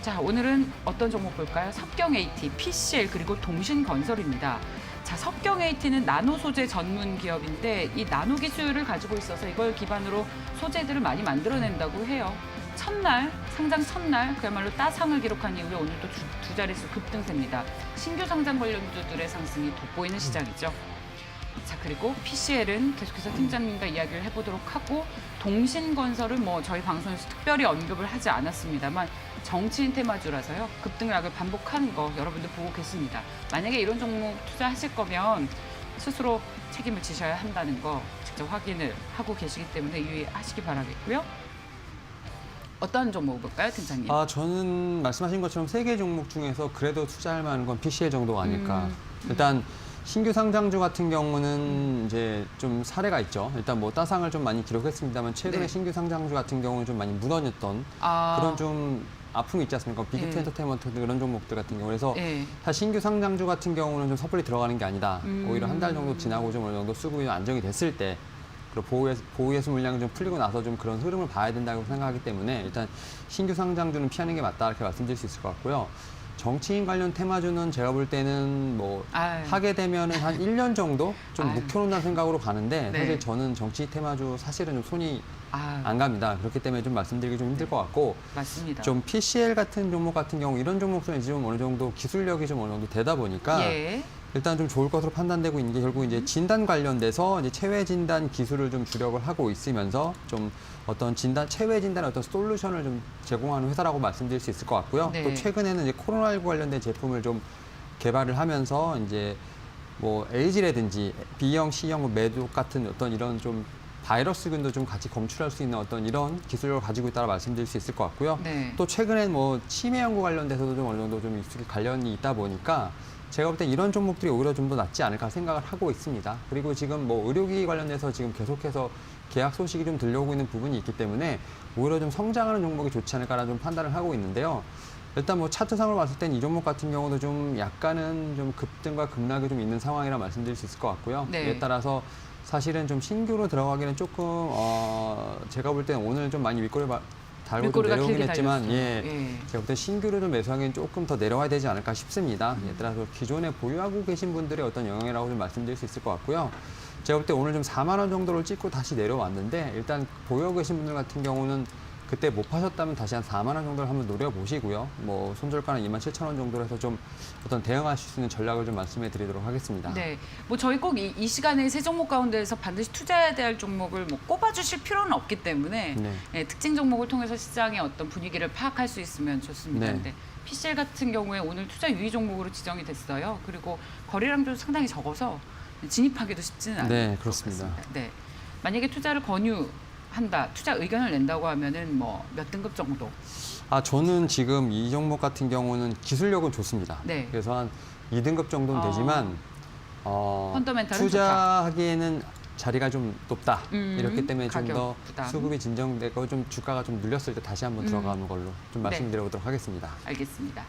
자, 오늘은 어떤 종목 볼까요? 석경 AT, PCL 그리고 동신건설입니다. 자, 석경 AT는 나노 소재 전문 기업인데 이 나노 기술을 가지고 있어서 이걸 기반으로 소재들을 많이 만들어낸다고 해요. 상장 첫날 그야말로 따상을 기록한 이후에 오늘도 두 자릿수 급등세입니다. 신규 상장 관련주들의 상승이 돋보이는 시장이죠. 자, 그리고 PCL은 계속해서 팀장님과 이야기를 해보도록 하고, 동신건설은 뭐 저희 방송에서 특별히 언급을 하지 않았습니다만 정치인 테마주라서요. 급등락을 반복하는 거 여러분들 보고 계십니다. 만약에 이런 종목 투자하실 거면 스스로 책임을 지셔야 한다는 거 직접 확인을 하고 계시기 때문에 유의하시기 바라겠고요. 어떤 종목 볼까요, 팀장님? 저는 말씀하신 것처럼 세 개 종목 중에서 그래도 투자할 만한 건 PCL 정도가 아닐까. 일단 신규 상장주 같은 경우는 이제 좀 사례가 있죠. 일단 뭐 따상을 좀 많이 기록했습니다만 최근에 네. 신규 상장주 같은 경우는 좀 많이 무너졌던 그런 좀 아픔이 있지 않습니까? 빅히트 엔터테인먼트 그런 종목들 같은 경우. 그래서 사실 신규 상장주 같은 경우는 좀 섣불리 들어가는 게 아니다. 오히려 한 달 정도 지나고 좀 어느 정도 수급이 안정이 됐을 때 그리고 보유예수 물량이 좀 풀리고 나서 좀 그런 흐름을 봐야 된다고 생각하기 때문에 일단 신규 상장주는 피하는 게 맞다 이렇게 말씀드릴 수 있을 것 같고요. 정치인 관련 테마주는 제가 볼 때는 뭐 하게 되면은 한 1년 정도 좀 묵혀놓는다는 생각으로 가는데 사실 저는 정치 테마주 사실은 좀 손이 안 갑니다. 그렇기 때문에 좀 말씀드리기 좀 힘들 것 같고 맞습니다. 좀 PCL 같은 종목 같은 경우 이런 종목들은 이제 좀 어느 정도 기술력이 좀 어느 정도 되다 보니까 일단 좀 좋을 것으로 판단되고 있는 게 결국 이제 진단 관련돼서 이제 체외 진단 기술을 좀 주력을 하고 있으면서 좀 어떤 체외 진단의 어떤 솔루션을 좀 제공하는 회사라고 말씀드릴 수 있을 것 같고요. 또 최근에는 이제 코로나19 관련된 제품을 좀 개발을 하면서 이제 뭐 에이즈라든지 B형, C형, 매독 같은 어떤 이런 좀 바이러스균도 좀 같이 검출할 수 있는 어떤 이런 기술력을 가지고 있다고 말씀드릴 수 있을 것 같고요. 또 최근엔 뭐 치매 연구 관련돼서도 좀 어느 정도 좀 익숙히 관련이 있다 보니까 제가 볼 때 이런 종목들이 오히려 좀 더 낫지 않을까 생각을 하고 있습니다. 그리고 지금 뭐 의료기기 관련해서 지금 계속해서 계약 소식이 좀 들려오고 있는 부분이 있기 때문에 오히려 좀 성장하는 종목이 좋지 않을까라는 좀 판단을 하고 있는데요. 일단 뭐 차트상으로 봤을 땐 이 종목 같은 경우도 좀 약간은 좀 급등과 급락이 좀 있는 상황이라 말씀드릴 수 있을 것 같고요. 이에 따라서 사실은 좀 신규로 들어가기는 조금 제가 볼 때는 오늘 좀 많이 윗꼬리 달고 좀 내려오긴 했지만 제가 볼 때 신규를 좀 매수하기는 조금 더 내려와야 되지 않을까 싶습니다. 이에 따라서 기존에 보유하고 계신 분들의 어떤 영향이라고 좀 말씀드릴 수 있을 것 같고요. 제가 볼 때 오늘 좀 4만 원 정도를 찍고 다시 내려왔는데 일단 보유하고 계신 분들 같은 경우는 그때 못 파셨다면 다시 한 4만 원 정도를 한번 노려보시고요. 뭐 손절가는 27,000원 정도로 해서 좀 어떤 대응하실 수 있는 전략을 좀 말씀해 드리도록 하겠습니다. 네, 뭐 저희 꼭 이 시간에 세 종목 가운데에서 반드시 투자해야 될 종목을 뭐 꼽아주실 필요는 없기 때문에 특징 종목을 통해서 시장의 어떤 분위기를 파악할 수 있으면 좋습니다. 근데 PCL 같은 경우에 오늘 투자 유의 종목으로 지정이 됐어요. 그리고 거래량도 상당히 적어서 진입하기도 쉽지는 않아요. 네, 그렇습니다. 네, 만약에 투자를 권유한다, 투자 의견을 낸다고 하면은 뭐 몇 등급 정도? 저는 지금 이 종목 같은 경우는 기술력은 좋습니다. 그래서 한 2등급 정도는 되지만 펀더멘탈은 투자하기에는 자리가 좀 높다. 이렇기 때문에 좀 더 부담. 수급이 진정되고 좀 주가가 좀 눌렸을 때 다시 한번 들어가는 걸로 좀 말씀드려보도록 하겠습니다. 알겠습니다.